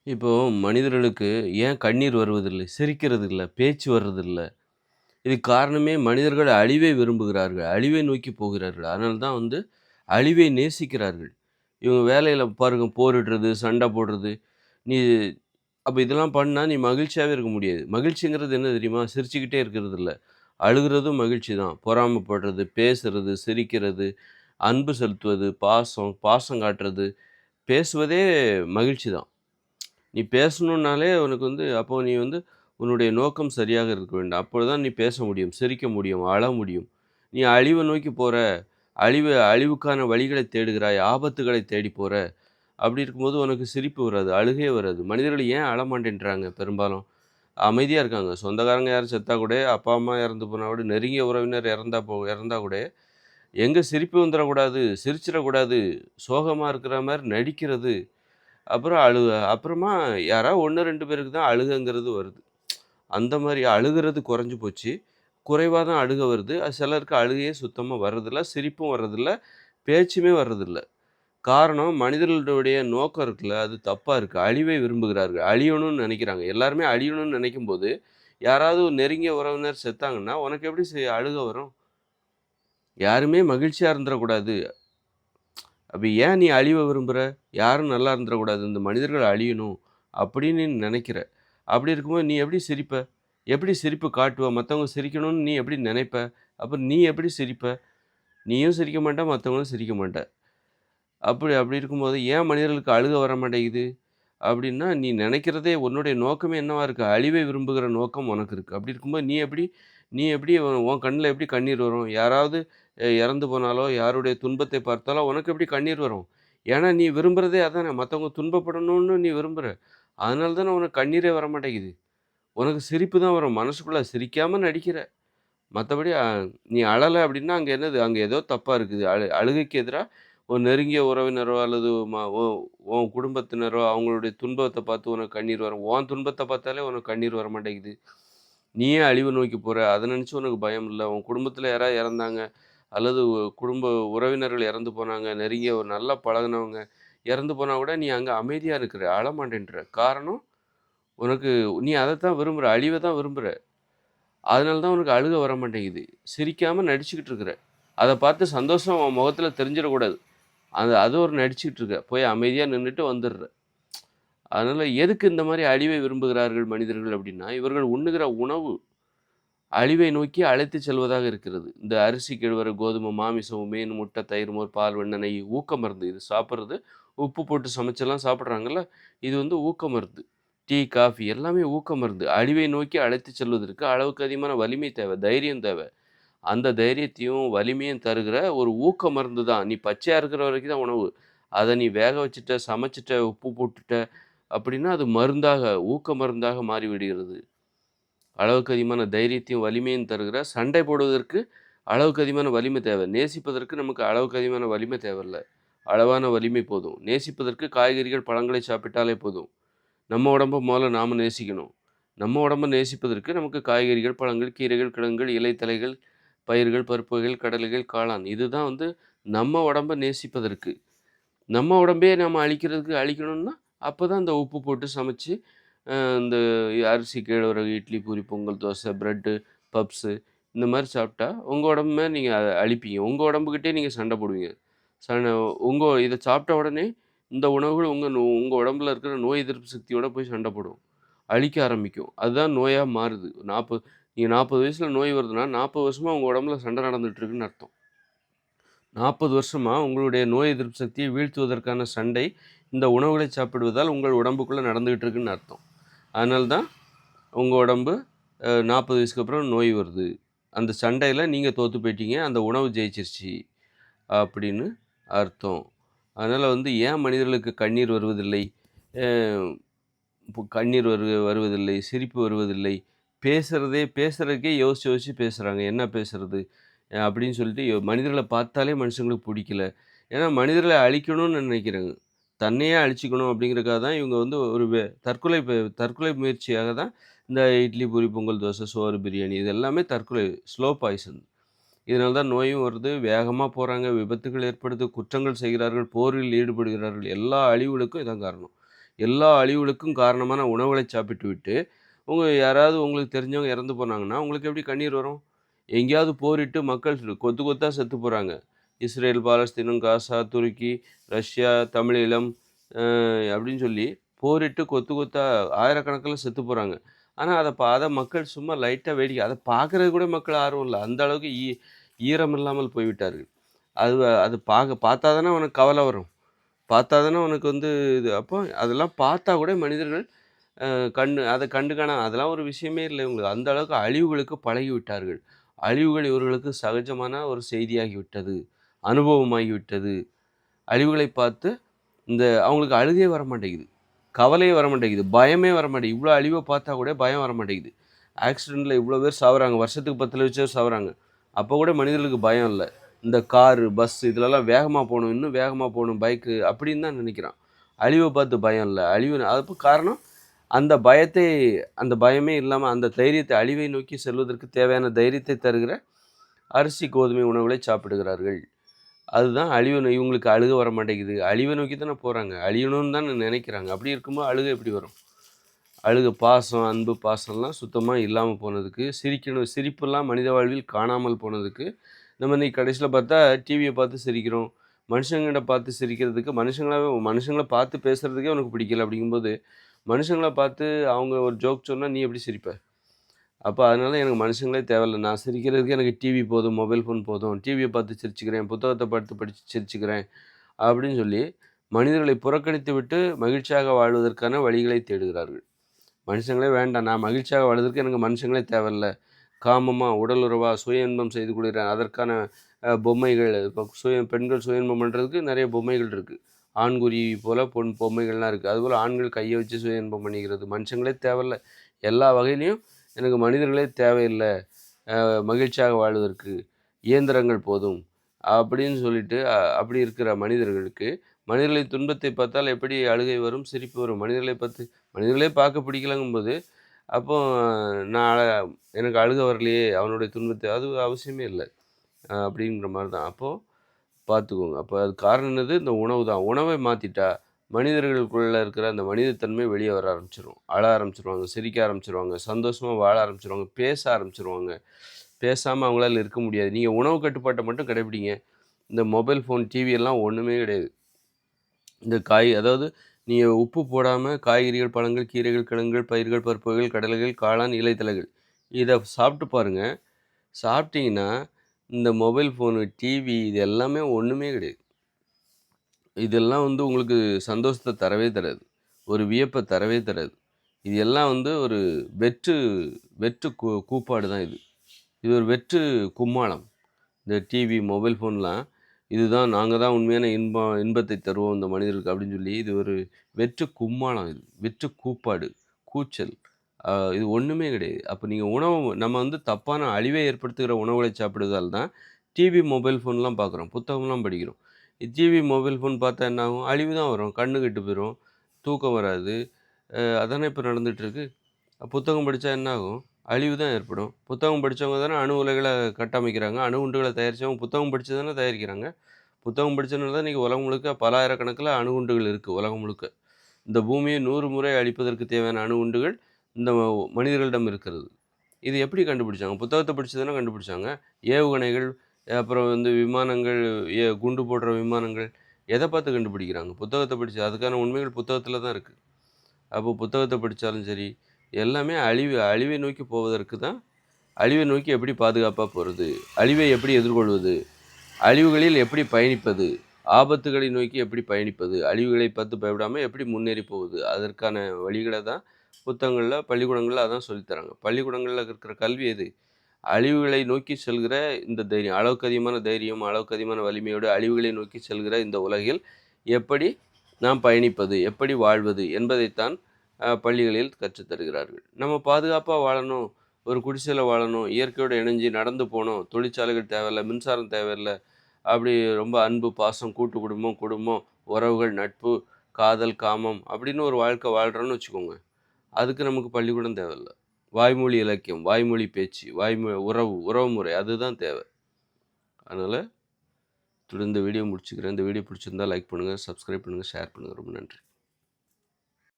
இப்போ மனிதர்களுக்கு ஏன் கண்ணீர் வருவதில்லை? சிரிக்கிறது இல்ல, பேச்சு வர்றதில்ல. இதுக்கு காரணமே மனிதர்கள் அழிவை விரும்புகிறார்கள். அழிவை நோக்கி போகிறார்கள். அதனால தான் அழிவை நேசிக்கிறார்கள். இவங்க வேலையில பாருங்க போரிடுறது, சண்டை போடுறது. நீ அப்ப இதெல்லாம் பண்ணா நீ மகிழ்ச்சியாவே இருக்க முடியாது. மகிழ்ச்சிங்கிறது என்ன தெரியுமா? சிரிச்சுக்கிட்டே இருக்கிறது இல்ல. அழுகுறதும் மகிழ்ச்சி தான். பொறாமைப்படுறது, பேசுறது, சிரிக்கிறது, அன்பு செலுத்துவது, பாசம், பாசம் காட்டுறது, பேசுவதே மகிழ்ச்சி தான். நீ பேசணும்னாலே உனக்கு அப்போ நீ உன்னுடைய நோக்கம் சரியாக இருக்க வேண்டும். அப்பொழுதுதான் நீ பேச முடியும், சிரிக்க முடியும், அழ முடியும். நீ அழிவை நோக்கி போற, அழிவுக்கான வழிகளை தேடுகிறாய், ஆபத்துகளை தேடி போற. அப்படி இருக்கும்போது உனக்கு சிரிப்பு வராது, அழுகையே வராது. மனிதர்கள் ஏன் அழமாட்டேன்றாங்க பெரும்பாலும்? அமைதியா இருக்காங்க. சொந்தக்காரங்க யாரும் செத்தா கூட, அப்பா, அம்மா இறந்து போனா கூட, நெருங்கிய உறவினர் இறந்தா கூட, எங்க சிரிப்பு வந்துறக்கூடாது, சிரிச்சிடக்கூடாது, சோகமா இருக்கிற மாரி நடிக்கிறது. அப்புறம் அப்புறமா யாராவது 1, 2 பேருக்கு தான் அழுகைங்கிறது வருது. அந்த மாரி அழுகுறது குறைஞ்சு போச்சு. குறைவா தான் அழுகை வருது. அது சிலருக்கு அழுகையே சுத்தமா வர்றதில்ல. சிரிப்பும் வர்றதில்ல. பேச்சுமே வர்றதில்ல. காரணம் மனிதர்களுடைய நோக்கம் இருக்குல்ல, அது தப்பா இருக்கு. அழிவை விரும்புகிறார்கள். அழியணும்னு நெனைக்கிறாங்க. எல்லாருமே அழியணும்னு நெனைக்கும்போது, யாராவது ஒரு நெருங்கிய உறவினர் செத்தாங்கன்னா, உனக்கு எப்படி அழுகை வரும்? யாருமே மகிழ்ச்சியா இருந்துறக்கூடாது. அப்ப ஏன் நீ அழிவ விரும்புற? யாரும் நல்லா இருந்துறக்கூடாது. இந்த மனிதர்கள் அழியணும் அப்படின்னு நீ நெனைக்கிற. அப்படி இருக்கும்போது நீ எப்படி சிரிப்ப? எப்படி சிரிப்பு காட்டுவ? மத்தவங்க சிரிக்கணும்னு நீ எப்படி நெனைப்ப? அப்புறம் நீ எப்படி சிரிப்ப? நீயும் சிரிக்க மாட்ட, மத்தவங்களும் சிரிக்க மாட்ட. அப்படி அப்படி இருக்கும்போது ஏன் மனிதர்களுக்கு அழுகை வர மாட்டேங்குது? அப்படின்னா, நீ நெனைக்கிறதே உன்னுடைய நோக்கமே என்னவா இருக்கு? அழிவை விரும்புகிற நோக்கம் உனக்கு இருக்கு. அப்படி இருக்கும்போது நீ எப்படி உன் கண்ல எப்படி கண்ணீர் வரும்? யாராவது இறந்து போனாலோ, யாருடைய துன்பத்தை பார்த்தாலோ உனக்கு எப்படி கண்ணீர் வரும்? ஏன்னா, நீ விரும்புறதே அதானே. மத்தவங்க துன்பப்படணும்னு நீ விரும்புற. அதனால தானே உனக்கு கண்ணீரே வரமாட்டேங்குது. உனக்கு சிரிப்பு தான் வரும். மனசுக்குள்ள சிரிக்காம நடிக்கிற. மத்தபடி நீ அழல அப்படின்னா, அங்க என்னது? அங்க ஏதோ தப்பா இருக்குது. அழுகைக்கு எதிரா ஒரு நெருங்கிய உறவினரோ அல்லது ம உ உன் குடும்பத்தினரோ அவங்களுடைய துன்பத்த பார்த்து உனக்கு கண்ணீர் வரும். உன் துன்பத்த பார்த்தாலே உனக்கு கண்ணீர் வரமாட்டேங்குது. நீயே அழிவு நோக்கி போற. அத நினைச்சு உனக்கு பயம் இல்ல. உன் குடும்பத்தில யாராவது இறந்தாங்க, அல்லது குடும்ப உறவினர்கள் இறந்து போனாங்க, நெருங்கிய ஒரு நல்லா பழகுனவங்க இறந்து போனா கூட நீ அங்க அமைதியா இருக்கிற. அழமாட்டேன்ற. காரணம், உனக்கு நீ அதத்தான் விரும்புற. அழிவ தான் விரும்புற. அதனால தான் உனக்கு அழுகை வர மாட்டேங்குது. சிரிக்காம நடிச்சுக்கிட்டு இருக்கிற. அத பார்த்து சந்தோஷம் உன் முகத்தில தெரிஞ்சிடக்கூடாது. அது ஒரு நடிச்சுக்கிட்டு இருக்க. போய் அமைதியா நின்னுட்டு வந்துடுற. அதனால எதுக்கு இந்த மாரி அழிவை விரும்புகிறார்கள் மனிதர்கள் அப்டின்னா, இவர்கள் உண்ணுகிற உணவு அழிவை நோக்கி அழைத்துச் செல்வதாக இருக்கிறது. இந்த அரிசி, கேழ்வரகு, கோதுமை, மாமிசம், மீன், முட்டை, தயிர், மோர், பால், வெண்ணெய், நெய் ஊக்க மருந்து. இது சாப்பிடுறது உப்பு போட்டு சமைச்செல்லாம் சாப்பிடுறாங்கல்ல. இது ஊக்க மருந்து. டீ, காஃபி எல்லாமே ஊக்க மருந்து. அழிவை நோக்கி அழைத்துச் செல்வதற்கு அளவுக்கு அதிகமான வலிமை தேவை, தைரியம் தேவை. அந்த தைரியத்தையும், வலிமையும் தருகிற ஒரு ஊக்க மருந்து தான். நீ பச்சையா இருக்கிற வரைக்கும் தான் உணவு. அத நீ வேக வச்சுட்ட, சமைச்சுட்ட, உப்பு போட்டுட்ட அப்படின்னா, அது மருந்தாக, ஊக்க மருந்தாக மாறிவிடுகிறது. அளவுக்கு அதிகமான தைரியத்தையும், வலிமையும் தருகிற சண்டை போடுவதற்கு அளவுக்கு அதிகமான வலிமை தேவை. நேசிப்பதற்கு நமக்கு அளவுக்கு அதிகமான வலிமை தேவையில்ல. அளவான வலிமை போதும். நேசிப்பதற்கு காய்கறிகள், பழங்களை சாப்பிட்டாலே போதும். நம்ம உடம்ப மொதல்ல நாம நேசிக்கணும். நம்ம உடம்ப நேசிப்பதற்கு நமக்கு காய்கறிகள், பழங்கள், கீரைகள், கிழங்குகள், இலை, தழைகள், பயிர்கள், பருப்பு வகைகள், கடலைகள், காளான். இதுதான் நம்ம உடம்ப நேசிப்பதற்கு. நம்ம உடம்பையே நம்ம அழிக்கணும்னா, அப்பதான் இந்த உப்பு போட்டு சமைச்சு, இந்த அரிசி, கேழ்வரகு, இட்லி, பூரி, பொங்கல், தோசை, பிரெட்டு, பப்ஸு இந்த மாரி சாப்பிட்டா, உங்க உடம்பு மேல நீங்க அழிப்பீங்க. உங்க உடம்புகிட்டயே நீங்க சண்டை போடுவீங்க. சன இத சாப்பிட்ட உடனே இந்த உணவுகள் உங்க உடம்புல இருக்கிற நோய் எதிர்ப்பு சக்தியோட போய் சண்டை போடும். அழிக்க ஆரம்பிக்கும். அதுதான் நோயா மாறுது. நீங்க 40 வயசுல நோய் வருதுன்னா, 40 வருஷமா உங்க உடம்புல சண்டை நடந்துட்டு இருக்குன்னு அர்த்தம். 40 வருஷமா உங்களுடைய நோய் எதிர்ப்பு சக்தியை வீழ்த்துவதற்கான சண்டை, இந்த உணவுகளை சாப்பிடுவதால் உங்கள் உடம்புக்குள்ள நடந்துகிட்டு இருக்குன்னு அர்த்தம். அதனால தான் உங்க உடம்பு 40 வயசுக்கு அப்புறம் நோய் வருது. அந்த சண்டையில நீங்க தோத்து போயிட்டீங்க. அந்த உணவு ஜெயிச்சிருச்சு அப்படின்னு அர்த்தம். அதனால ஏன் மனிதர்களுக்கு கண்ணீர் வருவதில்லை? அ இப்போ கண்ணீர் வருவதில்லை, சிரிப்பு வருவதில்லை. பேசுறதுக்கே யோசிச்சு யோசிச்சு பேசுறாங்க. என்ன பேசுறது? அப்படின்னு சொல்லிட்டு மனிதர்கள பார்த்தாலே மனுஷங்களுக்கு புடிக்கல. ஏன்னா மனிதர்கள அழிக்கணும்னு நினைக்கிறாங்க. தன்னையே அழிச்சுக்கணும் அப்படிங்கிறதுக்காக தான் இவங்க ஒரு தற்கொலை முயற்சியாக தான் இந்த இட்லி, பூரி, பொங்கல், தோசை, சோறு, பிரியாணி இது எல்லாமே தற்கொலை. Slow poison. இதனால தான் நோயும் வருது. வேகமா போறாங்க. விபத்துகள் ஏற்படுது. குற்றங்கள் செய்கிறார்கள். போரில் ஈடுபடுகிறார்கள். எல்லா அழிவுகளுக்கும் இதான் காரணம். எல்லா அழிவுகளுக்கும் காரணமான உணவுகளை சாப்பிட்டு விட்டு, யாராவது உங்களுக்கு தெரிஞ்சவங்க இறந்து போனாங்கன்னா, உங்களுக்கு எப்படி கண்ணீர் வரும்? எங்கேயாவது போரிட்டு மக்கள் கொத்து கொத்தா செத்து போறாங்க. இஸ்ரேல், பாலஸ்தீனம், காசா, துருக்கி, ரஷ்யா, தமிழீழம் அப்படின்னு சொல்லி போரிட்டு கொத்து கொத்தா ஆயிரக்கணக்கில செத்து போறாங்க. ஆனா, அத மக்கள் சும்மா லைட்டா வேடிக்கை அத பார்க்கறது கூட மக்கள் ஆர்வம் இல்ல. அந்த அளவுக்கு ஈரம் இல்லாமல் போய்விட்டார்கள். அது அது பார்த்தா தானே உனக்கு கவலை வரும். பார்த்தா தானே உனக்கு வந்து இது அப்போ அதெல்லாம் பார்த்தா கூட மனிதர்கள் அத கண்டுக்காண அதெல்லாம் ஒரு விஷயமே இல்ல இவங்களுக்கு. அந்த அளவுக்கு அழிவுகளுக்கு பழகிவிட்டார்கள். அழிவுகள் இவர்களுக்கு சகஜமான ஒரு செய்தியாகி விட்டது. அனுபவமாகி விட்டது. அழிவுகளை பார்த்து அவங்களுக்கு அழுகையே வரமாட்டேங்குது. கவலையே வரமாட்டேங்குது. பயமே வரமாட்டேங்குது. இவ்வளோ அழிவ பார்த்தா கூட பயம் வரமாட்டேங்குது. ஆக்சிடென்ட்ல இவ்வளோ பேர் சாவுறாங்க. வருஷத்துக்கு 10 லட்சம் பேர் சாவுறாங்க. அப்போ கூட மனிதர்களுக்கு பயம் இல்ல. இந்த காரு, பஸ் இதுலலாம் வேகமா போணும். இன்னும் வேகமா போணும் பைக்கு அப்படின்னு தான் நினைக்கிறான். அழிவ பார்த்து பயம் இல்ல. அதுக்கு காரணம் அந்த பயமே இல்லாம அந்த தைரியத்தை அழிவை நோக்கி செல்வதற்கு தேவையான தைரியத்தை தருகிற அரிசி, கோதுமை உணவுகளை சாப்பிடுகிறார்கள். அதுதான் இவங்களுக்கு அழுகை வர மாட்டேங்குது. அழிவை நோக்கி தானே போறாங்க. அழியணும்னு தானே நினைக்கிறாங்க. அப்படி இருக்கும்போது அழுகை எப்படி வரும்? பாசம், அன்பு, பாசம்லாம் சுத்தமா இல்லாம போனதுக்கு, சிரிப்பெல்லாம் மனித வாழ்வில் காணாமல் போனதுக்கு, நம்ம இன்னைக்கு கடைசியில பார்த்தா டிவிய பார்த்து சிரிக்கிறோம். மனுஷங்கட்ட பார்த்து சிரிக்கிறதுக்கு மனுஷங்கள பார்த்து பேசுறதுக்கே உனக்கு பிடிக்கல அப்படிங்கும்போது, மனுஷங்கள பார்த்து அவங்க ஒரு ஜோக் சொன்னா நீ எப்படி சிரிப்ப? அப்ப அதனால எனக்கு மனுஷங்களே தேவையில்ல. நான் சிரிக்கிறதுக்கு எனக்கு டிவி போதும், மொபைல் ஃபோன் போதும். டிவிய பார்த்து சிரிச்சுக்கிறேன், புத்தகத்த பார்த்து படிச்சு சிரிச்சுக்கிறேன் அப்படின்னு சொல்லி, மனிதர்களை புறக்கணித்து விட்டு மகிழ்ச்சியாக வாழ்வதற்கான வழிகளை தேடுகிறார்கள். மனுஷங்களே வேண்டாம். நான் மகிழ்ச்சியாக வாழ்வதற்கு எனக்கு மனுஷங்களே தேவையில்ல. காமமா, உடல் உறவா, சுய இன்பம் செய்து கொள்கிறேன். அதற்கான பொம்மைகள் இப்போ பெண்கள் சுய இன்பம் பண்ணுறதுக்கு நிறைய பொம்மைகள் இருக்குது. ஆண்குருவி போல் பொம்மைகள்லாம் இருக்குது. அதுபோல் ஆண்கள் கையை வச்சு சுய இன்பம் பண்ணிக்கிறது. மனுஷங்களே தேவையில்ல. எல்லா வகையிலையும் எனக்கு மனிதர்களே தேவையில்லை மகிழ்ச்சியாக வாழ்வதற்கு. இயந்திரங்கள் போதும் அப்படின்னு சொல்லிட்டு அப்படி இருக்கிற மனிதர்களின் துன்பத்தை பார்த்தால் எப்படி அழுகை வரும், சிரிப்பு வரும். மனிதர்களே பார்க்க பிடிக்கலங்கும்போது, அப்போ நான் எனக்கு அழுகை வரலையே அவனுடைய துன்பத்தை அது அவசியமே இல்லை அப்படிங்கிற மாதிரி தான். அப்போது பார்த்துக்கோங்க. அப்போ அது காரணம் என்னது? இந்த உணவு தான். உணவை மாற்றிட்டா மனிதர்களுக்குள்ளே இருக்கிற அந்த மனிதத்தன்மை வெளியே வர ஆரம்பிச்சிடும். அழ ஆரம்பிச்சிருவாங்க, சிரிக்க ஆரம்பிச்சிருவாங்க, சந்தோஷமாக வாழ ஆரம்பிச்சிருவாங்க, பேச ஆரம்பிச்சிருவாங்க. பேசாமல் அவங்களால இருக்க முடியாது. நீங்கள் உணவு கட்டுப்பாட்டை மட்டும் கடைப்பிடிங்க. இந்த மொபைல் ஃபோன், டிவி எல்லாம் ஒன்றுமே கிடையாது. இந்த அதாவது நீங்கள் உப்பு போடாமல் காய்கறிகள், பழங்கள், கீரைகள், கிழங்குகள், பயிர்கள், பருப்புகள், கடலைகள், காளான், இலைத்தழைகள் இதை சாப்பிட்டு பாருங்கள். சாப்பிட்டீங்கன்னா இந்த மொபைல் ஃபோனு, டிவி இது எல்லாமே ஒன்றுமே கிடையாது. இதெல்லாம் உங்களுக்கு சந்தோஷத்தை தரவே தராது. ஒரு வியப்பை தரவே தராது. இது எல்லாம் ஒரு வெற்று வெற்று கூப்பாடு தான் இது. இது ஒரு வெற்று கும்மாளம். இந்த டிவி, மொபைல் ஃபோன்லாம் இதுதான் நாங்கள் தான் உண்மையான இன்பத்தை தருவோம் இந்த மனிதர்களுக்கு அப்படின்னு சொல்லி இது ஒரு வெற்று கும்மாளம். இது வெற்று கூப்பாடு, கூச்சல். இது ஒன்றுமே கிடையாது. அப்போ நீங்கள் நம்ம தப்பான அழிவை ஏற்படுத்துகிற உணவுகளை சாப்பிடுவதால் தான் டிவி, மொபைல் ஃபோன்லாம் பார்க்குறோம், புத்தகம்லாம் படிக்கிறோம். டிவி, மொபைல் ஃபோன் பார்த்தா என்ன ஆகும்? அழிவு தான் வரும். கண்ணு கெட்டு போயிடும், தூக்கம் வராது. அதானே இப்போ நடந்துகிட்ருக்கு. புத்தகம் படித்தா என்ன ஆகும்? அழிவு தான் ஏற்படும். புத்தகம் படித்தவங்க தானே அணு உலைகளை கட்டமைக்கிறாங்க. அணு குண்டுகளை தயாரித்தவங்க புத்தகம் படித்து தானே தயாரிக்கிறாங்க. புத்தகம் படித்தனால தான் இன்றைக்கி உலகம் முழுக்க பல ஆயிரக்கணக்கில் அணுகுண்டுகள் இருக்குது உலகம் முழுக்க. இந்த பூமியை 100 முறை அழிப்பதற்கு தேவையான அணுகுண்டுகள் இந்த மனிதர்களிடம் இருக்கிறது. இது எப்படி கண்டுபிடிச்சாங்க? புத்தகத்தை படித்து தானே கண்டுபிடிச்சாங்க. ஏவுகணைகள், அப்புறம் விமானங்கள், குண்டு போடுற விமானங்கள் எதை பார்த்து கண்டுபிடிக்கிறாங்க? புத்தகத்தை படித்து. அதுக்கான உண்மைகள் புத்தகத்தில் தான் இருக்குது. அப்போ புத்தகத்தை படித்தாலும் சரி, எல்லாமே அழிவை நோக்கி போவதற்கு தான். அழிவை நோக்கி எப்படி பாதுகாப்பாக போகிறது? அழிவை எப்படி எதிர்கொள்வது? அழிவுகளில் எப்படி பயணிப்பது? ஆபத்துகளை நோக்கி எப்படி பயணிப்பது? அழிவுகளை பார்த்து பயப்படாமல் எப்படி முன்னேறி போவது? அதற்கான வழிகளை தான் புத்தகங்களில், பள்ளிக்கூடங்களில் அதான் சொல்லித்தராங்க. பள்ளிக்கூடங்களில் இருக்கிற கல்வி எது? அழிவுகளை நோக்கி செல்கிற இந்த தைரியம், அளவுக்கு அதிகமான தைரியம், அளவுக்கு அதிகமான வலிமையோடு அழிவுகளை நோக்கி செல்கிற இந்த உலகில் எப்படி நாம் பயணிப்பது, எப்படி வாழ்வது என்பதைத்தான் பள்ளிகளில் கற்றுத்தருகிறார்கள். நம்ம பாதுகாப்பாக வாழணும், ஒரு குடிசையில் வாழணும், இயற்கையோடு இணைஞ்சு நடந்து போகணும், தொழிற்சாலைகள் தேவையில்லை, மின்சாரம் தேவையில்லை, அப்படி ரொம்ப அன்பு, பாசம், கூட்டு குடும்பம், உறவுகள், நட்பு, காதல், காமம் அப்படின்னு ஒரு வாழ்க்கை வாழ்கிறோன்னு வச்சுக்கோங்க. அதுக்கு நமக்கு பள்ளிக்கூடம் தேவையில்லை. வாய்மொழி இலக்கியம், வாய்மொழி பேச்சு, உறவு முறை அதுதான் தேவை. அதனால் இந்த வீடியோ முடிச்சுக்கிறேன். இந்த வீடியோ பிடிச்சிருந்தால் லைக் பண்ணுங்கள், சப்ஸ்கிரைப் பண்ணுங்கள், ஷேர் பண்ணுங்கள். ரொம்ப நன்றி.